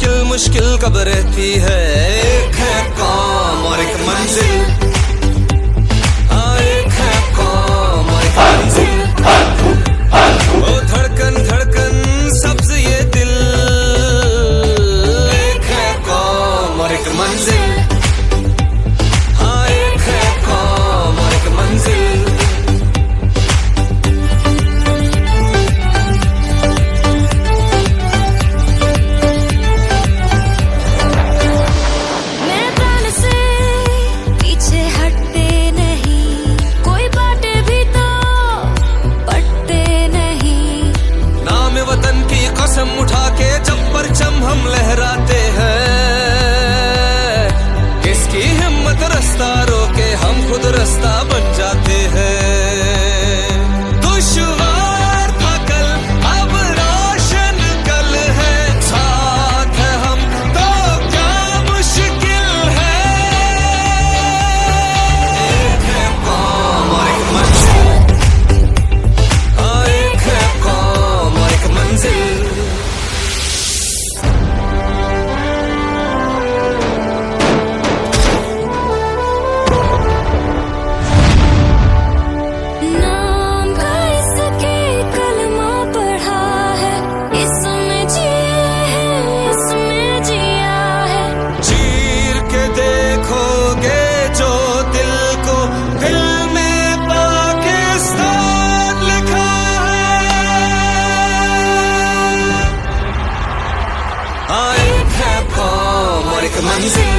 मुश्किल मुश्किल कब रहती है, एक है काम और एक मंजिल। हाँ, एक है काम और एक मंजिल। ओ धड़कन धड़कन सब्ज ये दिल, एक है काम और एक मंजिल। हाँ, एक है काम और एक मंजिल। कसम उठा के जब परचम हम लहराते हैं, किसकी हिम्मत रास्ता रोके, हम खुद रास्ता बन जाते हैं। दुश्वार था कल, अब रोशन कल है, साथ है हम तो क्या मुश्किल है। एक है काम और एक मंजिल। हाँ, एक है काम और एक मंजिल। एक है काम और एक मंजिल।